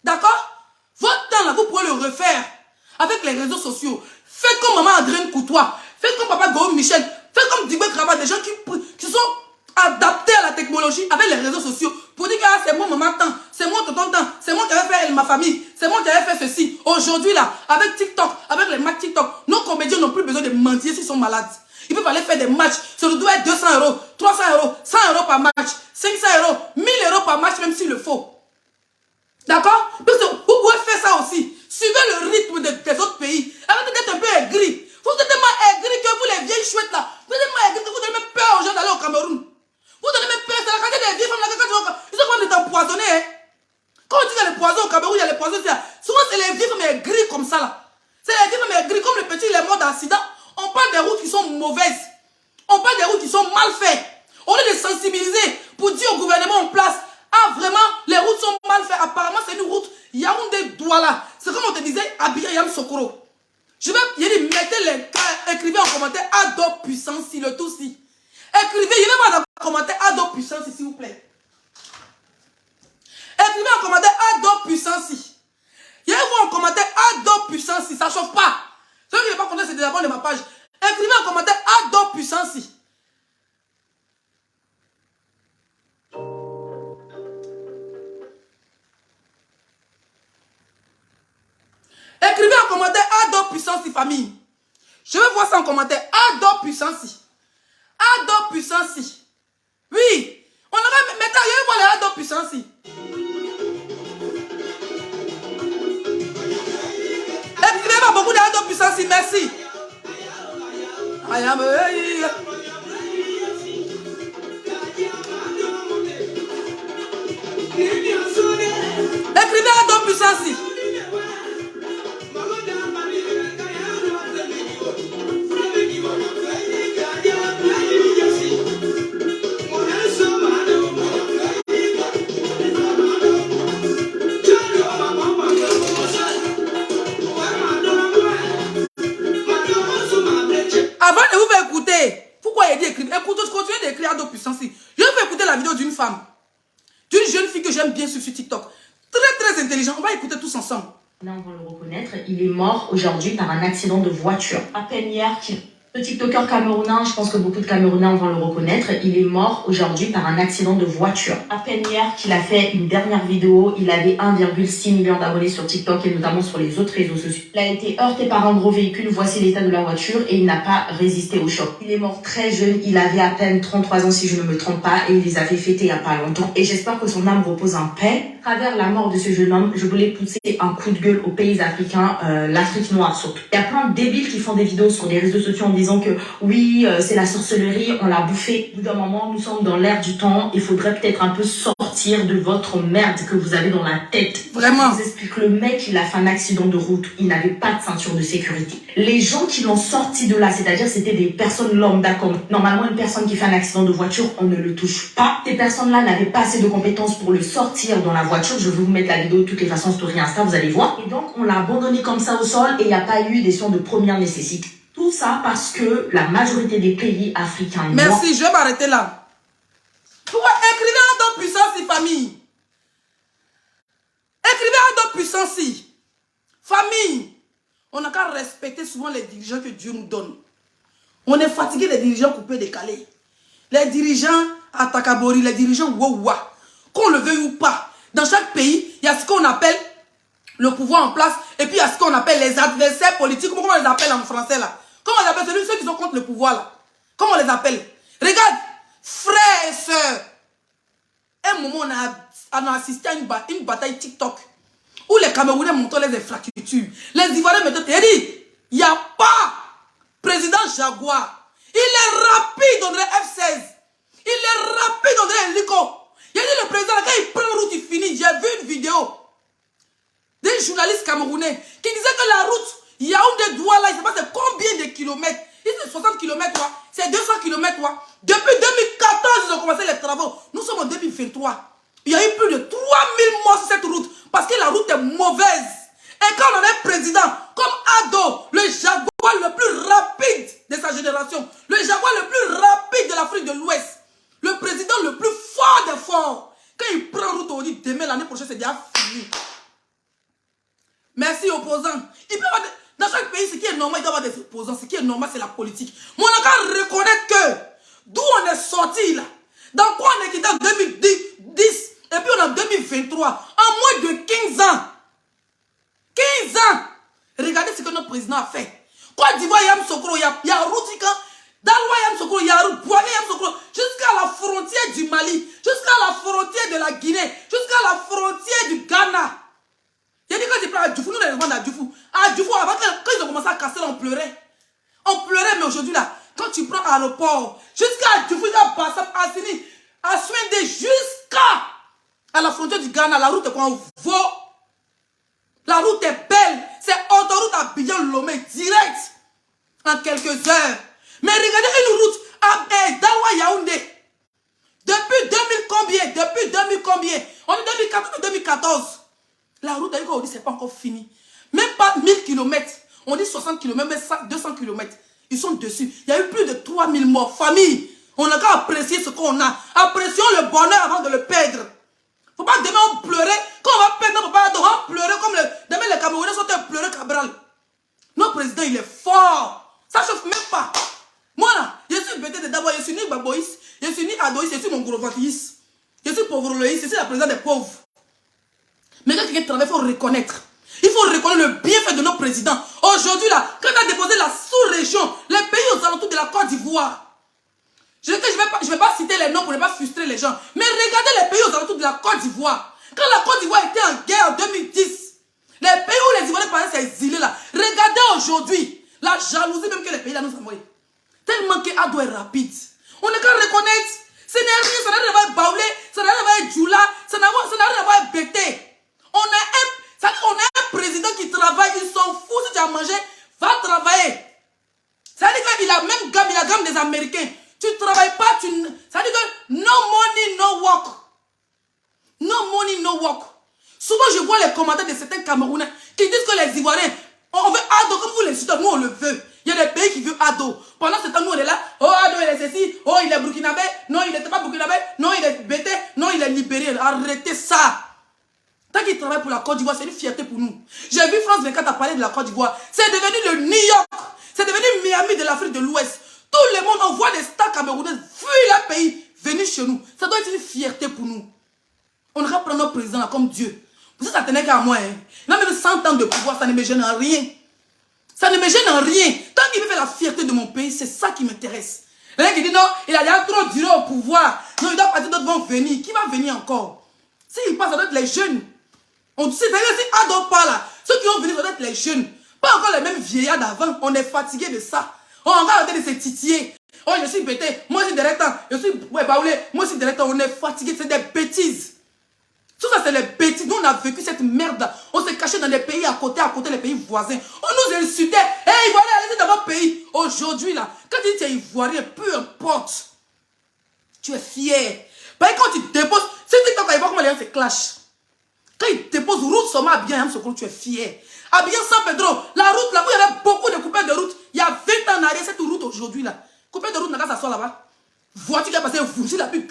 D'accord? Votre temps là, vous pouvez le refaire avec les réseaux sociaux. Faites comme maman Adrienne Coutois. Faites comme papa Gaume Michel. Faites comme Digbe Kravat. Des gens qui sont adaptés à la technologie avec les réseaux sociaux. Pour dire que ah, c'est moi maman temps. C'est moi tonton temps. C'est moi qui avais fait ma famille. C'est moi qui avais fait ceci. Aujourd'hui là, avec TikTok, avec les matchs TikTok, nos comédiens n'ont plus besoin de mentir s'ils sont malades. Ils peuvent aller faire des matchs. Ça doit être 200 €, 300 €, 100 € par match, 500 €, 1000 € par match même s'il le faut. D'accord? Vous pouvez faire ça aussi. Suivez le rythme des autres pays. Arrêtez d'être un peu aigri. Vous êtes tellement aigri que vous, les vieilles chouettes là, vous êtes tellement aigri que vous donnez même peur aux gens d'aller au Cameroun. Vous donnez même peur. C'est la quantité des vieilles femmes là, ils sont capables d'être empoisonnés. Hein? Quand on dit qu'il y a les poisons au Cameroun, il y a les poisons aussi. Souvent, c'est les vieilles femmes aigries comme ça là. C'est les vieilles femmes aigries, comme le petit, il est mort d'accident. On parle des routes qui sont mauvaises. On parle des routes qui sont mal faites. On est de sensibiliser pour dire au gouvernement en place. Ah vraiment, les routes sont mal faites. Apparemment, c'est une route Yaoundé-Douala. C'est comme on te disait, Abia Yam Sokoro. Je vais, il dit, mettez les cas, écrivez en commentaire Ado puissance si le tout si. Écrivez, il va voir dans le commentaire Ado puissance s'il vous plaît. Écrivez en commentaire Ado puissance si. Il va voir en commentaire Ado puissance si. Ça ne chauffe pas. Ceux qui ne sont pas contents, c'est des abonnés de ma page. Écrivez en commentaire Ado puissance si. Écrivez en commentaire Ado puissance si famille. Je veux voir ça en commentaire. Ado puissance si. Ado puissance si. Oui. On aura mettez, je veux voir les Ado puissance si. Écrivez pas beaucoup d'Ado puissance si. Merci. Écrivez Ado puissance si. Avant de vous faire écouter, pourquoi il a dit écrire? Écoutez, je continue d'écrire Ado puissance. Je vais écouter la vidéo d'une femme, d'une jeune fille que j'aime bien sur TikTok. Très intelligent. On va écouter tous ensemble. Là, on va le reconnaître. Il est mort aujourd'hui par un accident de voiture. À peine hier qu'il... Le TikToker camerounais, je pense que beaucoup de Camerounais vont le reconnaître, il est mort aujourd'hui par un accident de voiture. À peine hier qu'il a fait une dernière vidéo, il avait 1,6 million d'abonnés sur TikTok et notamment sur les autres réseaux sociaux. Il a été heurté par un gros véhicule, voici l'état de la voiture et il n'a pas résisté au choc. Il est mort très jeune, il avait à peine 33 ans si je ne me trompe pas et il les avait fêtés il n'y a pas longtemps. Et j'espère que son âme repose en paix. À travers la mort de ce jeune homme, je voulais pousser un coup de gueule aux pays africains, l'Afrique noire surtout. Il y a plein de débiles qui font des vidéos sur les réseaux sociaux en disant que oui, c'est la sorcellerie, on l'a bouffé. Au bout d'un moment, nous sommes dans l'ère du temps, il faudrait peut-être un peu sortir de votre merde que vous avez dans la tête. Vraiment. Je vous explique, le mec, il a fait un accident de route, il n'avait pas de ceinture de sécurité. Les gens qui l'ont sorti de là, c'est-à-dire c'était des personnes lambda comme normalement une personne qui fait un accident de voiture, on ne le touche pas. Ces personnes-là n'avaient pas assez de compétences pour le sortir dans la voiture. Je vais vous mettre la vidéo de toutes les façons, story Insta, vous allez voir. Et donc, on l'a abandonné comme ça au sol et il n'y a pas eu des soins de première nécessité. Tout ça parce que la majorité des pays africains... Merci, je vais m'arrêter là. Pourquoi écrivez un don puissant si famille? Écrivez un don puissant si famille. On n'a qu'à respecter souvent les dirigeants que Dieu nous donne. On est fatigué des dirigeants coupés, décalés. Les dirigeants à Takabori, les dirigeants Wawa. Qu'on le veuille ou pas, dans chaque pays, il y a ce qu'on appelle le pouvoir en place et puis il y a ce qu'on appelle les adversaires politiques. Comment on les appelle en français là? Comment on les appelle? Ceux qui sont contre le pouvoir là. Comment on les appelle? Regarde, frères et sœurs. Un moment, on a assisté à une bataille TikTok où les Camerounais montraient les infrastructures. Les Ivoiriens mettaient, il n'y a pas président Jaguar. Il est rapide, on dirait F-16. Il est rapide, on dirait hélico. Il a dit le président, quand il prend route, il finit. J'ai vu une vidéo d'un journaliste camerounais qui disait que la route Yaoundé-Douala, il ne sait pas combien de kilomètres. Il c'est 60 km, c'est 200 km. Depuis 2014, ils ont commencé les travaux. Nous sommes en 2023. Il y a eu plus de 3000 morts sur cette route parce que la route est mauvaise. Et quand on a un président comme Ado, le Jaguar le plus rapide de sa génération, le Jaguar le plus rapide de l'Afrique de l'Ouest, le président le plus fort des forts, quand il prend route, on dit demain, l'année prochaine, c'est déjà fini. Merci opposants. Dans chaque pays, ce qui est normal, il doit y avoir des opposants. Ce qui est normal, c'est la politique. Mais on a qu'à reconnaître que d'où on est sorti là, dans quoi on est quitté en 2010, et puis on est en 2023, en moins de 15 ans. 15 ans. Regardez ce que notre président a fait. Côte d'Ivoire, Yam Sokro, il y a Routika, Dalwa Yam Sokro, il y a Boigné Yam Sokro, jusqu'à la frontière du Mali, jusqu'à la frontière de la Guinée, jusqu'à la frontière du Ghana. Il y a dit quand j'ai pris à Djoufou, nous les demandons à Djoufou. À Djoufou, avant quand ils ont commencé à casser, on pleurait. On pleurait, mais aujourd'hui là, quand tu prends l'aéroport, jusqu'à Djoufou, il y a Bassam, Assini, à Swende, jusqu'à la frontière du Ghana, la route est quoi? Vaut. La route est belle. C'est autoroute à Abidjan-Lomé, direct. En quelques heures. Mais regardez une route à Dawa-Yaoundé. Depuis 2000 combien? Depuis 2000 combien? On est 2014. La route on dit c'est pas encore fini. Même pas 1000 km. On dit 60 km, même 200 km. Ils sont dessus. Il y a eu plus de 3000 morts. Famille, on n'a qu'à apprécier ce qu'on a. Apprécions le bonheur avant de le perdre. Faut pas demain on pleurer. Quand on va perdre, on va pleurer comme demain les Camerounais sont pleurer Cabral. Notre président, il est fort. Ça chauffe même pas. Moi là, je suis bêté de d'abord, je suis ni Baboïs, je suis ni Adoïs, je suis mon gros ventis. Je suis pauvre Loïs, je suis la présidente des pauvres. Mais quand quelqu'un travaille, il faut reconnaître. Il faut reconnaître le bienfait de notre président. Aujourd'hui là, quand on a déposé la sous-région, les pays aux alentours de la Côte d'Ivoire. Je ne vais pas citer les noms pour ne pas frustrer les gens. Mais regardez les pays aux alentours de la Côte d'Ivoire. Quand la Côte d'Ivoire était en guerre en 2010, les pays où les Ivoiriens parlaient ces exilés là, regardez aujourd'hui la jalousie même que les pays là nous envoient. Tellement que Ado est rapide. On n'est qu'à reconnaître. Ce n'est rien, ça n'a rien à voir avec Baoulé, ça n'a rien à voir avec Djoula, ça n'a rien à voir avec Bété. On a un président qui travaille, il s'en fout si tu as mangé, va travailler. Ça veut dire qu'il a même gamme, il a gamme des Américains. Tu ne travailles pas, ça veut dire que no money, no work. No money, no work. Souvent, je vois les commentaires de certains Camerounais qui disent que les Ivoiriens, on veut Ado, comme vous les citez, nous on le veut. Il y a des pays qui veulent Ado. Pendant ce temps, nous on est là, oh Ado il est ceci, oh il est burkinabé, non il n'était pas burkinabé, non il est bété, non il est libéré. Arrêtez ça. Tant qu'il travaille pour la Côte d'Ivoire, c'est une fierté pour nous. J'ai vu France 24 à parler de la Côte d'Ivoire. C'est devenu le New York. C'est devenu Miami de l'Afrique de l'Ouest. Tout le monde envoie des stars camerounaises fuir leur pays, venir chez nous. Ça doit être une fierté pour nous. On devrait prendre notre président là comme Dieu. Ça tenait qu'à moi. Hein. Il a même 100 ans de pouvoir, ça ne me gêne en rien. Ça ne me gêne en rien. Tant qu'il me fait la fierté de mon pays, c'est ça qui m'intéresse. L'un qui dit non, il a déjà trop duré au pouvoir. Non, il doit partir, d'autres vont venir. Qui va venir encore? S'il passe, ça doit être les jeunes. On sait, si Ado parle là, ceux qui vont venir, ça doit être les jeunes. Pas encore les mêmes vieillards d'avant. On est fatigué de ça. On va arrêter de se titiller. Oh, je suis bêté. Moi, je suis directeur. Je suis baoulé. Moi, je suis directeur. On est fatigué. C'est des bêtises. Tout ça, c'est les bêtises. Nous, on a vécu cette merde. On s'est caché dans des pays à côté, les pays voisins. On nous insultait. Hé, hey, Ivoirien, allez dans votre pays. Aujourd'hui, là, quand tu dis que tu es Ivoirien, peu importe. Tu es fier. Parce que quand tu déposes, c'est TikTok, il voit comment les gens se clashent. Quand ils déposent route seulement à bien, tu es fier. À bien San Pedro, la route là où il y avait beaucoup de coupés de route, il y a 20 ans en arrière, cette route aujourd'hui là. Coupé de route, n'a qu'à s'asseoir là-bas. Voiture qui a passé, s'il a pu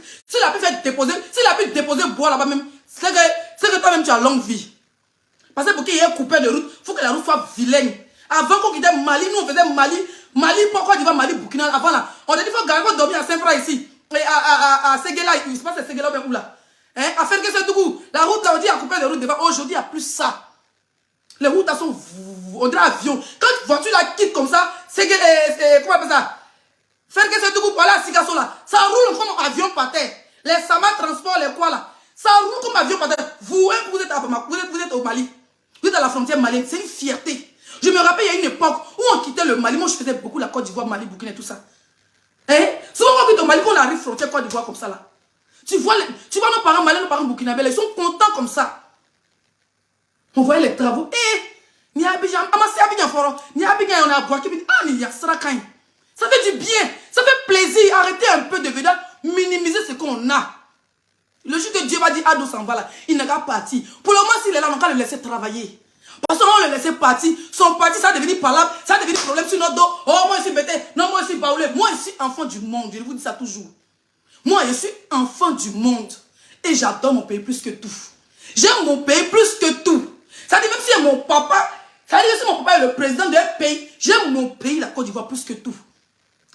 faire déposer, s'il a pu déposer bois là-bas même, c'est que toi-même tu as longue vie. Parce que pour qu'il y ait un coupé de route, il faut que la route soit vilaine. Avant qu'on quittait Mali, nous on faisait Mali, pourquoi tu vas Mali, Burkina, avant là, on a dit qu'il faut dormir à Saint-Fra ici. Et à Séguéla, je ne sais pas si c'est Séguéla ou où là. Hein? À faire que c'est tout coup. La route là, on dit à couper de route devant. Aujourd'hui, il n'y a plus ça. Les routes là sont, on dirait avion. Quand une voiture là quitte comme ça, Séguéla, comment on appelle ça? Faire que c'est tout coup pour aller à Sigasso là. Ça roule comme avion par terre. Les Sama transport, les quoi là. Ça roule comme avion par terre. Vous êtes à Bamako, vous êtes au Mali. Vous êtes à la frontière malienne. C'est une fierté. Je me rappelle, il y a une époque où on quittait le Mali. Moi, je faisais beaucoup la Côte d'Ivoire, Mali, Burkina et tout ça. Hein? Souvent, on quitte au Mali, quand on arrive frontière Côte d'Ivoire comme ça là. Tu vois nos parents maliens, nos parents burkinabés, ils sont contents comme ça. On voyait les travaux. Eh, Abidjan, on a bois qui dit, ah, il y a Srakain. Ça fait du bien, ça fait plaisir. Arrêtez un peu de venir minimiser ce qu'on a. Le jour que Dieu va dire, Ado s'en va là, il n'a qu'à partir. Pour le moment, s'il est là, on n'a qu'à le laisser travailler. Parce qu'on le laissait partir, son parti, ça a devenu parlable, ça a devenu problème sur notre dos. Oh, moi je suis bêté, non, moi je suis baoulé. Moi je suis enfant du monde, je vous dis ça toujours. Moi je suis enfant du monde. Et j'adore mon pays plus que tout. J'aime mon pays plus que tout. Ça dit même si mon papa, ça dit même si mon papa est le président d'un pays, j'aime mon pays, la Côte d'Ivoire, plus que tout.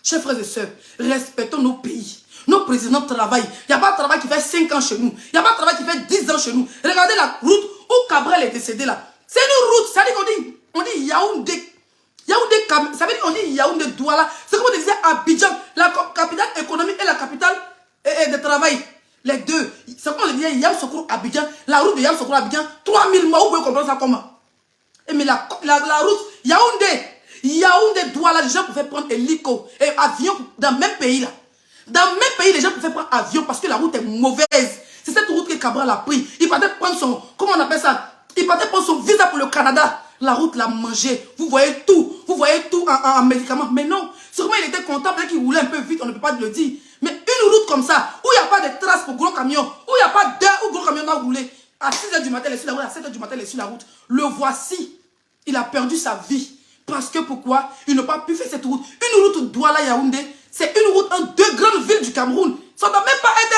Chers frères et sœurs, respectons nos pays. Nos présidents travaillent. Il n'y a pas de travail qui fait 5 ans chez nous. Il n'y a pas de travail qui fait 10 ans chez nous. Regardez la route où Cabrel est décédé là. C'est une route, ça veut dire qu'on dit Yaoundé. Ça veut dire qu'on dit Yaoundé Douala. C'est comme on disait Abidjan, la capitale économique et la capitale de travail. Les deux. C'est comme on disait Yamoussoukro Abidjan, la route de Yamoussoukro Abidjan, 3000 mois, vous pouvez comprendre ça comment. Mais la route Yaoundé Douala, les gens pouvaient prendre hélico et avion dans le même pays là. Dans le même pays, les gens pouvaient prendre avion parce que la route est mauvaise. C'est cette route que Cabral a pris. Il partait prendre son, comment on appelle ça? Il partait prendre son visa pour le Canada. La route l'a mangé. Vous voyez tout en médicaments. Mais non, sûrement il était content, peut-être qu'il roulait un peu vite, on ne peut pas le dire. Mais une route comme ça, où il n'y a pas de traces pour gros camions, où il n'y a pas d'heure où gros camion doit rouler, à 6h du matin, il est sur la route, à 7h du matin, il est sur la route. Le voici. Il a perdu sa vie. Parce que pourquoi? Il n'a pas pu faire cette route. Une route Douala-Yaoundé, c'est une route en 2 grandes villes du Cameroun. Ça ne doit même pas être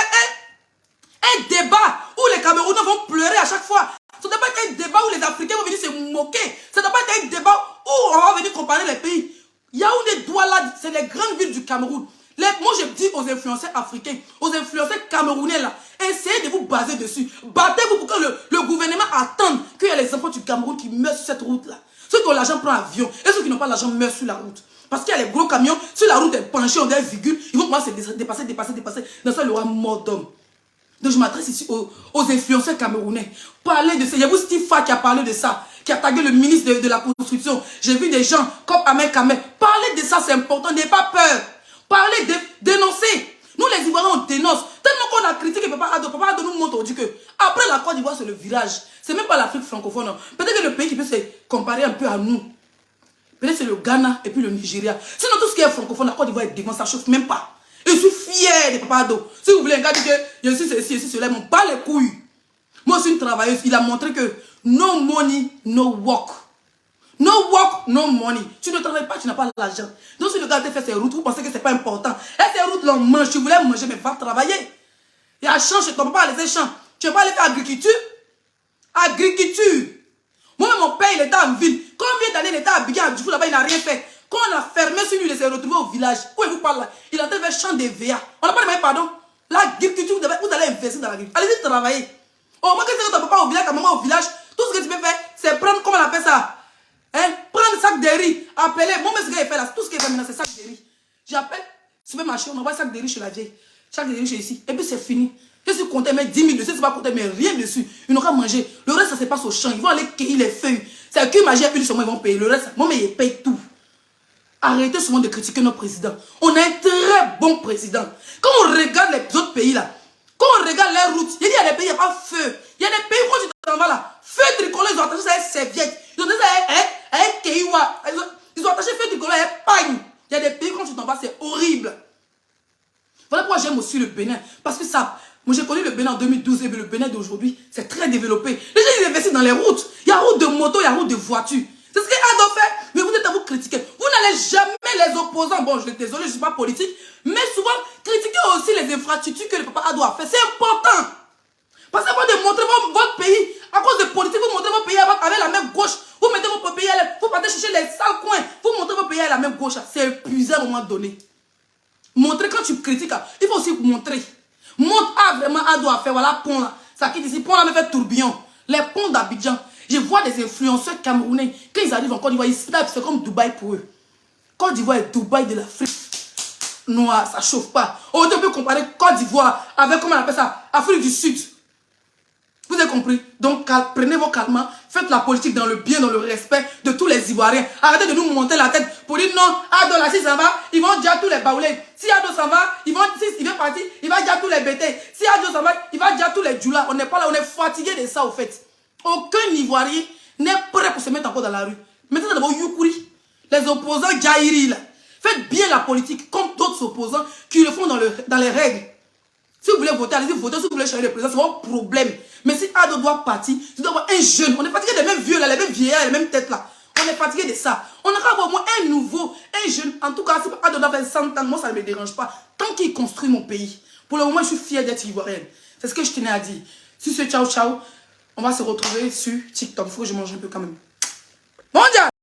un débat où les Camerounais vont pleurer à chaque fois. Ça ne doit pas être un débat où les Africains vont venir se moquer. Ça ne doit pas être un débat où on va venir comparer les pays. Yaoundé, Douala, c'est les grandes villes du Cameroun. Moi, je dis aux influenceurs africains, aux influenceurs camerounais là, essayez de vous baser dessus. Battez-vous pour que le gouvernement attende qu'il y ait les enfants du Cameroun qui meurent sur cette route-là. Ceux qui ont l'argent prennent l'avion et ceux qui n'ont pas l'argent meurent sur la route. Parce qu'il y a les gros camions, sur la route est penchée, on a une virgule, ils vont commencer à se dépasser. Dans ça, il y aura mort d'homme. Donc je m'adresse ici aux influenceurs camerounais. Parlez de ça. Il y a vous Steve Fa qui a parlé de ça, qui a tagué le ministre de la construction. J'ai vu des gens comme Ahmed Kamel. Parlez de ça, c'est important, n'ayez pas peur. Parlez, dénoncez. Nous les Ivoiriens, on dénonce. Tellement qu'on a critiqué Papa Ado nous montre aujourd'hui que après la Côte d'Ivoire, c'est le virage. C'est même pas l'Afrique francophone. Peut-être que le pays qui peut se comparer un peu à nous, peut-être c'est le Ghana et puis le Nigeria. Sinon tout ce qui est francophone, la Côte d'Ivoire est devant, ça chauffe même pas. Et je suis fier de Papa Ado. Si vous voulez un gars dire que je suis ceci, je suis cela, ils m'ont pas les couilles. Moi, je suis une travailleuse. Il a montré que no money, no work. No work, no money. Tu ne travailles pas, tu n'as pas l'argent. Donc si le gars te fait ses routes, vous pensez que c'est pas important. Et ces routes, l'on mange. Tu voulais manger, mais va travailler. Il y a champ, je ne peux pas aller faire champ. Tu ne peux pas aller faire agriculture. Agriculture. Moi-même, mon père, il était en ville. Combien d'années il était à Abidjan, du coup, là-bas, il n'a rien fait. Quand on a fermé sur lui, il s'est retrouvé au village. Où il vous parle là? Il est en train de faire chant des VA. On n'a pas demandé pardon. L'agriculture, vous allez investir dans l'agriculture. Allez-y travailler. Au moins que c'est ton papa au village, ta maman au village, tout ce que tu peux faire, c'est prendre, comment on appelle ça? Hein? Prendre un sac de riz, appeler. Moi, ce qu'il fait là, tout ce qu'il fait maintenant, c'est sac de riz. J'appelle, supermarché, on envoie un sac de riz chez la vieille. Sac de riz chez ici. Et puis c'est fini. Je suis compté, mais 10 000 dessus, c'est pas compté, mais rien dessus. Ils n'ont qu'à manger. Le reste, ça se passe au champ. Ils vont aller cueillir les feuilles. C'est que magie, une seulement, ils vont payer. Le reste, moi, mais ils payent tout. Arrêtez souvent de critiquer notre président. On a un très bon président. Quand on regarde les autres pays là, quand on regarde les routes, il y a des pays, il n'y a pas feu. Il y a des pays où tu t'en vas là. Feu tricolore, ils ont attaché ça à une serviette. Ils ont attaché ça à un kéiwa. Ils ont attaché feu tricolore à un pagne. Il y a des pays, quand tu t'en vas, c'est horrible. Voilà pourquoi j'aime aussi le Bénin. Parce que ça, moi j'ai connu le Bénin en 2012 et le Bénin d'aujourd'hui, c'est très développé. Les gens, ils investissent dans les routes. Il y a route de moto, il y a route de voiture. C'est ce qu'Ado fait. Mais vous êtes à vous critiquer. Vous n'allez jamais les opposants. Bon, je suis désolé, je ne suis pas politique. Mais souvent, critiquez aussi les infrastructures que le papa Ado a fait. C'est important. Parce que vous démontrez votre pays. À cause de politique, vous montrez votre pays avec la même gauche. Vous mettez votre pays à l'aise. Vous partez chercher les sales coins. Vous montrez votre pays à la même gauche. C'est épuisé à un moment donné. Montrer quand tu critiques, il faut aussi montrer. Montre vraiment Ado a fait. Voilà, pont là. Ça quitte ici. Pont là me fait tourbillon. Les ponts d'Abidjan. Je vois des influenceurs camerounais. Quand ils arrivent en Côte d'Ivoire, ils snap. C'est comme Dubaï pour eux. Côte d'Ivoire est Dubaï de l'Afrique noire. Ça chauffe pas. On peut comparer Côte d'Ivoire avec, comment on appelle ça, Afrique du Sud. Vous avez compris? Donc, prenez vos calmants. Faites la politique dans le bien, dans le respect de tous les Ivoiriens. Arrêtez de nous monter la tête pour dire non, Ado là, si ça va, ils vont dire tous les baoulés. Si Ado s'en va, il veut partir, il va dire tous les bêtés. Si Ado s'en va, il va dire tous les djoulas. On n'est pas là, on est fatigué de ça au fait. Aucun Ivoirien n'est prêt pour se mettre encore dans la rue. Maintenant d'abord Yukuri, les opposants Jairi là. Faites bien la politique comme d'autres opposants qui le font dans les règles. Si vous voulez voter, allez-y voter. Si vous voulez changer le président, c'est votre problème. Mais si Ado doit partir, tu dois avoir un jeune. On est fatigué des mêmes vieux là, les mêmes vieillards, les mêmes têtes là. On est fatigué de ça. On aura avoir au moins un nouveau, un jeune. En tout cas, si Ado doit faire 100 ans, moi ça ne me dérange pas. Tant qu'il construit mon pays. Pour le moment, je suis fière d'être ivoirienne. C'est ce que je tenais à dire. Si c'est ciao ciao, on va se retrouver sur TikTok. Il faut que je mange un peu quand même. Bon dia!